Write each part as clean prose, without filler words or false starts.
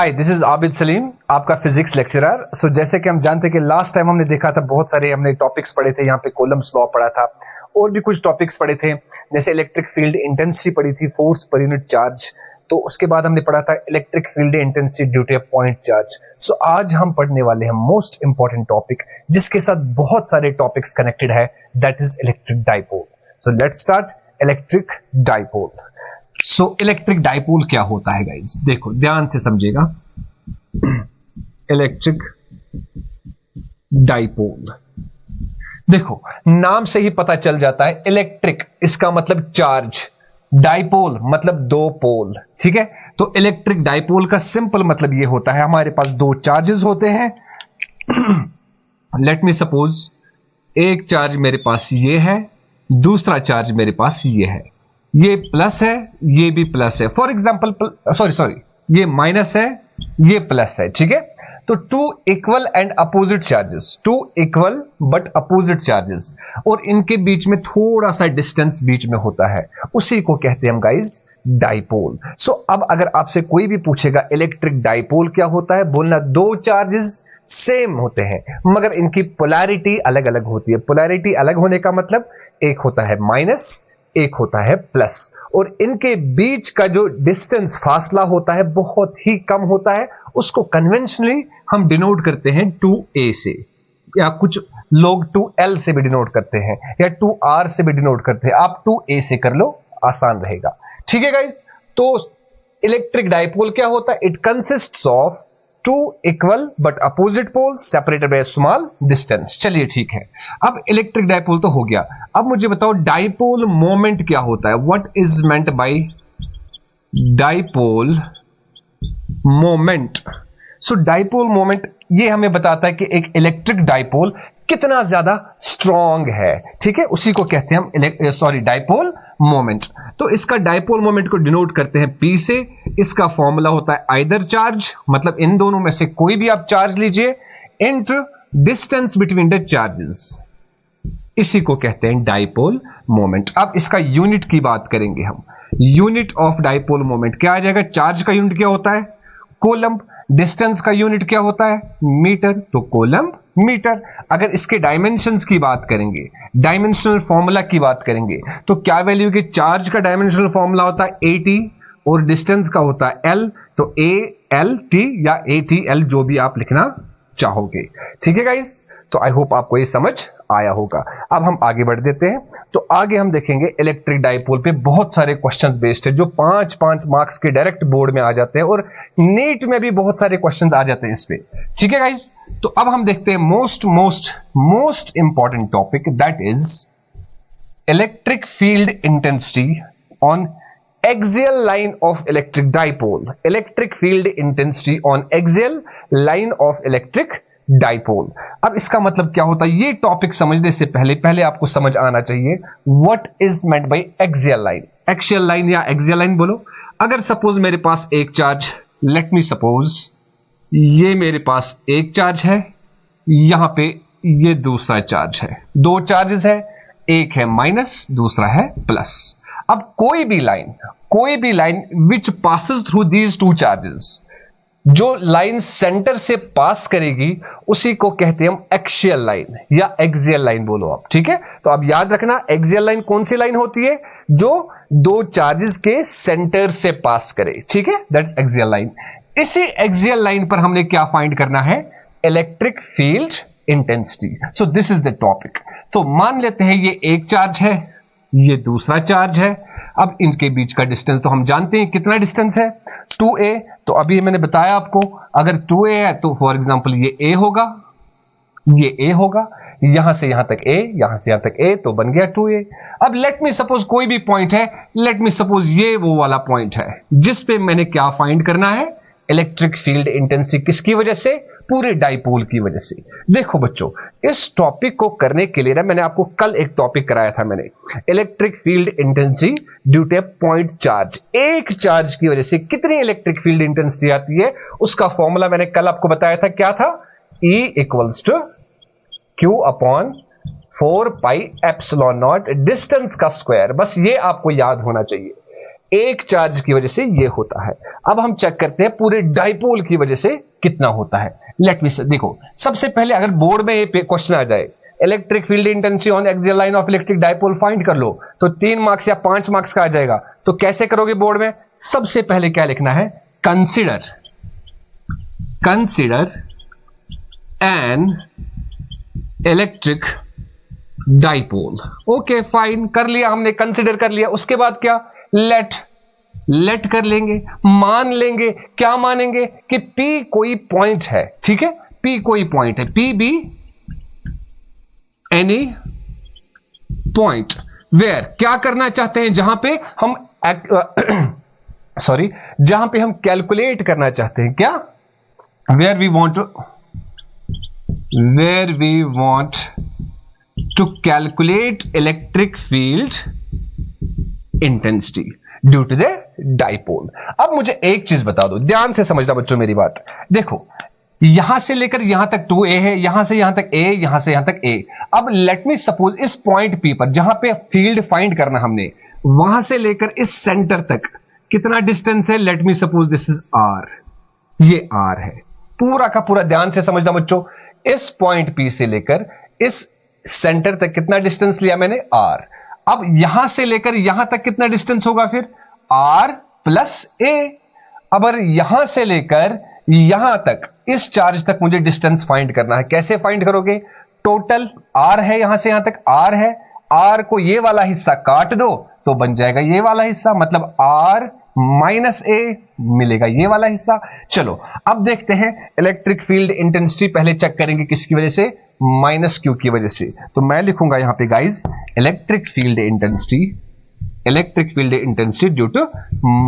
Hi, this is Abid Salim, आपका physics lecturer. सो जैसे कि हम जानते हैं कि लास्ट टाइम हमने देखा था, बहुत सारे हमने टॉपिक्स पढ़े थे। यहाँ पे कूलम्ब्स लॉ पढ़ा था और भी कुछ टॉपिक्स पढ़े थे, जैसे इलेक्ट्रिक फील्ड इंटेंसिटी पढ़ी थी, फोर्स पर यूनिट चार्ज। तो उसके बाद हमने पढ़ा था electric field intensity due to a point charge. So आज हम पढ़ने वाले हैं मोस्ट इंपॉर्टेंट टॉपिक, जिसके साथ बहुत सारे टॉपिक्स कनेक्टेड है, that is electric dipole. So let's start electric dipole. So electric dipole क्या होता है गाइस? देखो ध्यान से समझिएगा। इलेक्ट्रिक डाइपोल, देखो नाम से ही पता चल जाता है, इलेक्ट्रिक इसका मतलब चार्ज, डाइपोल मतलब दो पोल, ठीक है। तो इलेक्ट्रिक डाइपोल का सिंपल मतलब यह होता है, हमारे पास दो चार्जेस होते हैं। लेट मी सपोज एक चार्ज मेरे पास ये है, दूसरा चार्ज मेरे पास ये है, ये प्लस है, ये भी प्लस है। फॉर एग्जाम्पल सॉरी ये माइनस है, ये प्लस है, ठीक है। तो two equal and opposite charges, two equal but opposite charges, और इनके बीच में थोड़ा सा डिस्टेंस बीच में होता है, उसी को कहते हैं हम गाइस डाइपोल। सो अब अगर आपसे कोई भी पूछेगा इलेक्ट्रिक डाइपोल क्या होता है, बोलना दो चार्जेस सेम होते हैं मगर इनकी पोलैरिटी अलग अलग होती है। पोलैरिटी अलग होने का मतलब एक होता है माइनस, एक होता है प्लस, और इनके बीच का जो डिस्टेंस फासला होता है बहुत ही कम होता है। उसको कन्वेंशनली हम डिनोट करते हैं 2a से, या कुछ लोग 2l से भी डिनोट करते हैं, या 2r से भी डिनोट करते हैं। आप 2a से कर लो, आसान रहेगा, ठीक है गाइस। तो इलेक्ट्रिक डाइपोल क्या होता है? It consists of two equal but opposite poles separated by small distance. चलिए ठीक है, अब इलेक्ट्रिक डाइपोल तो हो गया। अब मुझे बताओ डाइपोल मोमेंट क्या होता है? What is meant by dipole moment? So dipole moment ये हमें बताता है कि एक इलेक्ट्रिक डाइपोल कितना ज्यादा स्ट्रॉन्ग है, ठीक है, उसी को कहते हैं हम डाइपोल मोमेंट। तो इसका डाइपोल मोमेंट को डिनोट करते हैं P से। इसका फॉर्मूला होता है आइदर चार्ज, मतलब इन दोनों में से कोई भी आप चार्ज लीजिए, into distance between the charges, इसी को कहते हैं डाइपोल मोमेंट। अब इसका यूनिट की बात करेंगे हम। यूनिट ऑफ डाइपोल मोमेंट क्या आ जाएगा? चार्ज का यूनिट क्या होता है? कूलम्ब। डिस्टेंस का यूनिट क्या होता है? मीटर, तो कूलम्ब मीटर। अगर इसके डायमेंशंस की बात करेंगे, डायमेंशनल फॉर्मूला की बात करेंगे, तो क्या वैल्यू के चार्ज का डायमेंशनल फॉर्मूला होता है AT, और डिस्टेंस का होता है L, तो ALT या ATL, जो भी आप लिखना चाहोगे, ठीक है गाइस। तो आई होप आपको ये समझ आया होगा। अब हम आगे बढ़ देते हैं। तो आगे हम देखेंगे इलेक्ट्रिक डाइपोल पे बहुत सारे क्वेश्चंस बेस्ड है, जो 5-5 मार्क्स के डायरेक्ट बोर्ड में आ जाते हैं, और नीट में भी बहुत सारे क्वेश्चंस आ जाते हैं इस पे, ठीक है गाइस। तो अब हम देखते हैं most important topic, that is electric field intensity on axial line of electric dipole. Electric field intensity on axial line of electric dipole. अब इसका मतलब क्या होता है? ये टॉपिक समझने से पहले आपको समझ आना चाहिए what is meant by axial line. Axial line या axial line बोलो। अगर सपोज मेरे पास एक चार्ज, लेट मी सपोज ये मेरे पास एक चार्ज है, यहां पे ये दूसरा चार्ज है, दो चार्जेस है, एक है माइनस, दूसरा है प्लस। अब कोई भी line which passes through these two charges, जो लाइन सेंटर से पास करेगी, उसी को कहते हैं हम एक्सियल लाइन या एक्सियल लाइन बोलो आप, ठीक है। तो अब याद रखना, एक्सियल लाइन कौन सी लाइन होती है? जो दो चार्जेस के सेंटर से पास करे, ठीक है, दैट्स एक्सियल लाइन। इसी एक्सियल लाइन पर हमने क्या फाइंड करना है? Electric field intensity. So this is the topic. तो मान लेते हैं ये एक चार्ज है, ये दूसरा चार्ज है। अब इनके बीच का डिस्टेंस तो हम जानते हैं कितना डिस्टेंस है, 2a। तो अभी मैंने बताया आपको, अगर 2a है तो फॉर एग्जांपल ये a होगा, ये a होगा, यहां से यहां तक a, यहां से यहां तक a, तो बन गया 2a। अब लेट मी सपोज कोई भी पॉइंट है, लेट मी सपोज ये वो वाला पॉइंट है, जिस पे मैंने क्या फाइंड करना है? Electric field intensity. किसकी वजह से? पूरे डाइपोल की वजह से। देखो बच्चों, इस टॉपिक को करने के लिए ना, मैंने आपको कल एक टॉपिक कराया था, मैंने electric field intensity due two point charge. एक चार्ज की वजह से कितनी इलेक्ट्रिक फील्ड इंटेंसिटी आती है, उसका फॉर्मूला मैंने कल आपको बताया था, क्या था? E equals to Q upon 4 pi epsilon naught, distance का स्क्वायर। बस ये आपको याद होना चाहिए। एक चार्ज की वजह से ये होता है। अब हम चेक करते हैं पूरे डाइपोल की वजह से कितना होता है। लेट मी देखो, सबसे पहले अगर बोर्ड में ये क्वेश्चन आ जाए, electric field intensity on axial line of electric dipole find कर लो, तो 3 मार्क्स या 5 मार्क्स का आ जाएगा। तो कैसे करोगे बोर्ड में? सबसे पहले क्या लिखना है? Consider an electric dipole. Okay fine, कर लिया हमने, कंसिडर कर लिया। उसके बाद क्या? लेट कर लेंगे, मान लेंगे। क्या मानेंगे? कि P कोई पॉइंट है, ठीक है, P कोई पॉइंट है, P be any point where, क्या करना चाहते हैं? जहां पे हम जहां पे हम कैलकुलेट करना चाहते हैं। क्या? Where we want to calculate electric field intensity due to the dipole. अब मुझे एक चीज बता दो, ध्यान से समझना बच्चों मेरी बात। देखो, यहां से लेकर यहां तक 2a है, यहां से यहां तक a, यहां से यहां तक a। अब लेट मी सपोज इस पॉइंट P पर जहां पे फील्ड फाइंड करना हमने, वहां से लेकर इस सेंटर तक कितना डिस्टेंस है? Let me suppose this is r, ये r है। पूरा का पूरा ध्यान से समझना बच्चों, इस पॉइंट P से लेकर इस सेंटर तक कितना डिस्टेंस लिया मैंने? r। अब यहां से लेकर यहां तक कितना डिस्टेंस होगा? फिर r प्लस a। अब यहां से लेकर यहां तक इस चार्ज तक मुझे डिस्टेंस फाइंड करना है। कैसे फाइंड करोगे? टोटल r है, यहां से यहां तक r है, r को ये वाला हिस्सा काट दो तो बन जाएगा ये वाला हिस्सा, मतलब r माइनस a मिलेगा ये वाला हिस्सा। चलो अब देखते हैं इलेक्ट्रिक फील्ड इंटेंसिटी, पहले चेक करेंगे किसकी वजह से? माइनस क्यू की वजह से। तो मैं लिखूंगा यहां पे guys, electric field intensity due to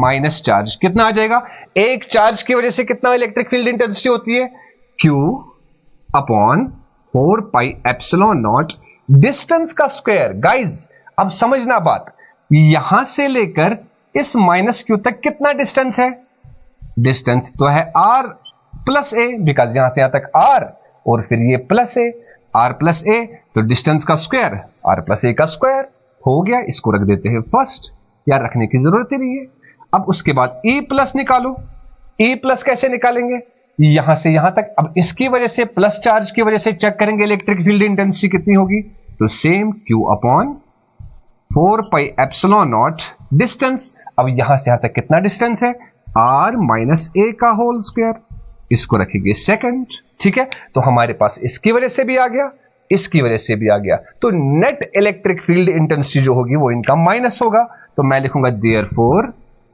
minus charge. कितना आ जाएगा? एक चार्ज की वजह से कितना इलेक्ट्रिक फील्ड इंटेंसिटी होती है? Q upon 4 pi epsilon naught distance का स्क्वायर। गाइस अब समझना बात, यहां से लेकर इस माइनस क्यू तक कितना डिस्टेंस है? डिस्टेंस तो है r प्लस a, बिकॉज यहां से यहां तक r और फिर ये plus a, r plus a, तो डिस्टेंस का स्क्वायर r प्लस a का स्क्वायर हो गया। इसको रख देते हैं फर्स्ट, यार रखने की जरूरत ही नहीं है। अब उसके बाद E प्लस निकालो। E प्लस कैसे निकालेंगे? यहां से यहां तक। अब इसकी वजह से प्लस चार्ज की वजह से चेक करेंगे इलेक्ट्रिक फील्ड इंटेंसिटी कितनी होगी, तो same Q upon 4 pi epsilon naught distance. अब यहां से यहां तक कितना डिस्टेंस है? r माइनस a का होल स्क्वायर। इसको रखेंगे सेकंड, ठीक है। तो हमारे पास इसकी वजह से भी आ गया, इसकी वजह से भी आ गया, तो नेट इलेक्ट्रिक फील्ड इंटेंसिटी जो होगी वो इनका माइनस होगा। तो मैं लिखूंगा therefore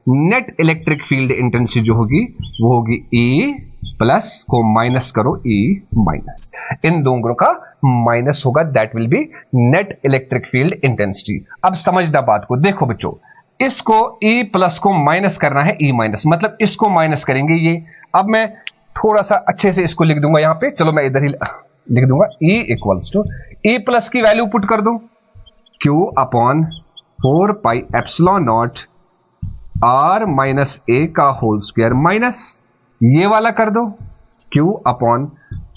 net electric field intensity जो होगी वो होगी E प्लस को माइनस करो E माइनस, इन दोनों का माइनस होगा, that will be net electric field intensity. अब समझना बात को, देखो बच्चों, इसको E प्लस को माइनस करना है E माइनस, मतलब इसको माइनस करेंगे ये। अब मैं थोड़ा सा अच्छे से इसको लिख दूंगा यहां पे, चलो मैं इधर ही लिख दूंगा E equals to E plus की वैल्यू पुट कर दो Q upon 4 pi epsilon naught R minus A का होल स्क्वायर माइनस ये वाला कर दो Q upon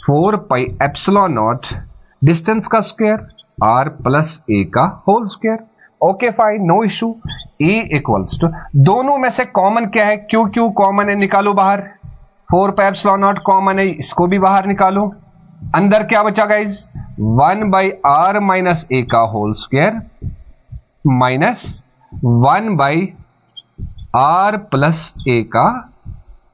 4 pi epsilon naught distance का स्क्वायर R प्लस A का whole square. Okay fine, no issue. E equals to, दोनों में से कॉमन क्या है? Q कॉमन है, निकालो बाहर। 4 पाई एप्सिलॉन नॉट कॉमन है, इसको भी बाहर निकालो। अंदर क्या बचा guys? 1 by R minus A का whole square minus 1 by R plus A का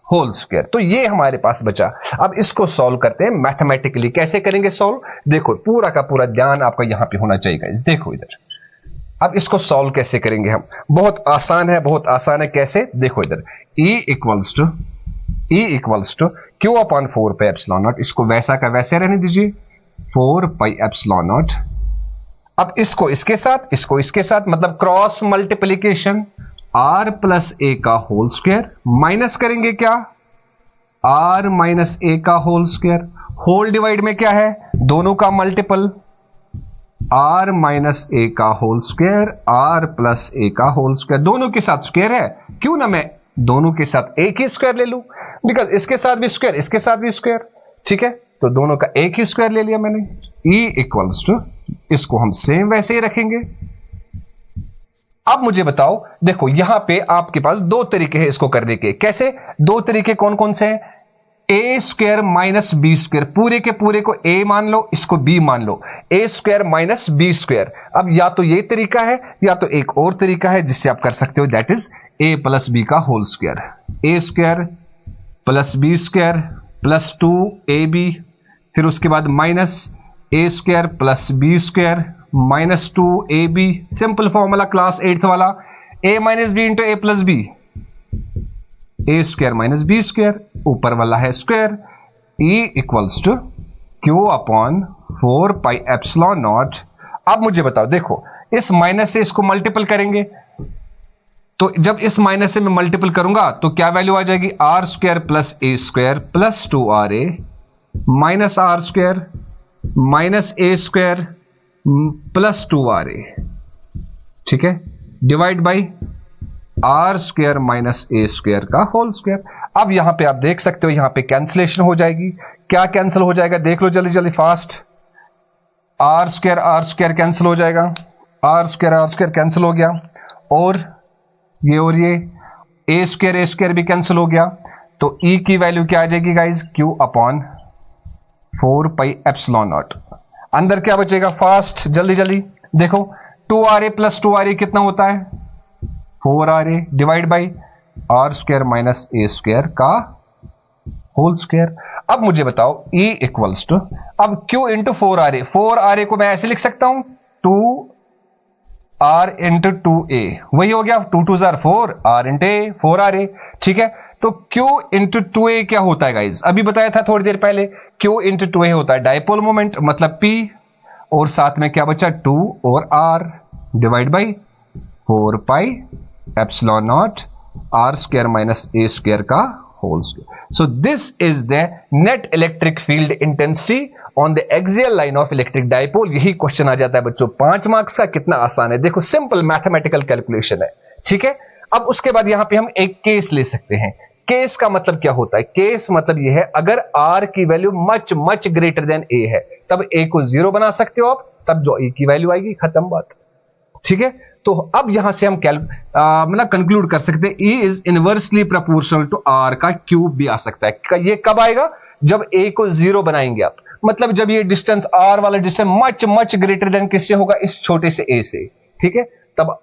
होल स्क्वायर। तो ये हमारे पास बचा। अब इसको सॉल्व करते हैं मैथमेटिकली। कैसे करेंगे सॉल्व? देखो पूरा का पूरा ध्यान आपका यहां पे होना चाहिए गाइस। देखो इधर, अब इसको सॉल्व कैसे करेंगे हम? बहुत आसान है, बहुत आसान है। कैसे? देखो इधर, E equals to Q upon 4 pi epsilon naught, इसको वैसा का वैसे रहने दीजिए, 4 पाई एप्सिलॉन नॉट। अब इसको इसके साथ, इसको इसके साथ, मतलब cross multiplication, R plus A का होल स्क्वायर माइनस करेंगे क्या? R माइनस A का होल स्क्वायर। होल डिवाइड में क्या है? दोनों का मल्टीपल, R माइनस A का whole square R plus A का होल स्क्वायर। दोनों के साथ स्क्वायर है, क्यों ना मैं दोनों के साथ एक ही स्क्वायर ले लूं, बिकॉज इसके साथ भी स्क्वायर, इसके साथ भी स्क्वायर, ठीक है। तो दोनों का एक ही स्क्वायर ले लिया मैंने। E इक्वल्स टू, इसको हम सेम वैसे ही रखेंगे, अब मुझे बताओ, देखो यहां पे आपके पास दो तरीके हैं इसको करने के। कैसे दो तरीके, कौन कौन से हैं? ए स्क्वायर माइनस बी स्क्वायर, पूरे के पूरे को ए मान लो, इसको बी मान लो, ए स्क्वायर माइनस बी स्क्वायर। अब या तो ये तरीका है या तो एक और तरीका है जिससे आप कर सकते हो, that is a plus b का whole square. A square plus b square plus 2ab, फिर उसके बाद माइनस ए square plus b square minus 2ab। Simple formula class 8th वाला, a minus b into a plus b, a square minus b square, ऊपर वाला है square, E equals to q upon 4 pi epsilon naught. अब मुझे बताओ, देखो इस minus से इसको मल्टीपल करेंगे, तो जब इस माइनस से मैं मल्टीपल करूंगा तो क्या वैल्यू आ जाएगी? R square plus A square plus 2RA minus R square minus A square plus 2RA, ठीक है, divide by R square minus A square का होल स्क्वायर। अब यहां पे आप देख सकते हो, यहां पे कैंसिलेशन हो जाएगी। क्या कैंसिल हो जाएगा? देख लो जल्दी जल्दी फास्ट। आर स्क्वायर कैंसिल हो जाएगा, आर स्क्वायर कैंसिल हो गया, और ये ए स्क्वायर भी कैंसिल हो गया। तो ई की वैल्यू क्या आ जाएगी guys? Q upon 4 pi epsilon not. अंदर क्या बचेगा? फास्ट जल्दी जल्दी देखो, 2RA प्लस 2RA कितना होता है? 4RA divide by R square minus A square का होल स्क्वायर। अब मुझे बताओ E इक्वल्स टू, अब Q इंटू 4RA को मैं ऐसे लिख सकता हूं 2R इंटू 2A, वही हो गया 2 2 4, R इंटू A 4RA, ठीक है। तो Q इंटू 2A क्या होता है गाइज? अभी बताया था थोड़ी देर पहले, Q इंटू 2A होता है डायपोल मोमेंट, मतलब P, और साथ में क्या बचा? 2 और R divide by 4 pi epsilon naught r square minus A square का whole square. So this is the net electric field intensity on the axial line of electric dipole. यही question आ जाता है बच्चों 5 मार्क्स का। कितना आसान है, देखो सिंपल मैथमेटिकल कैलकुलेशन है, ठीक है। अब उसके बाद यहां पे हम एक केस ले सकते हैं। केस का मतलब क्या होता है? केस मतलब यह है, अगर आर की value much much greater than a है, तब ए को 0 बना सकते हो आप, तब जो ए की वैल्यू आएगी, खत्म बात, ठीक है। तो अब यहां से हम मतलब कंक्लूड कर सकते हैं, E is inversely proportional to R का क्यूब भी आ सकता है। ये कब आएगा? जब A को 0 बनाएंगे आप, मतलब जब ये डिस्टेंस R वाला distance much much greater then किससे होगा? इस छोटे से A से, ठीक है, तब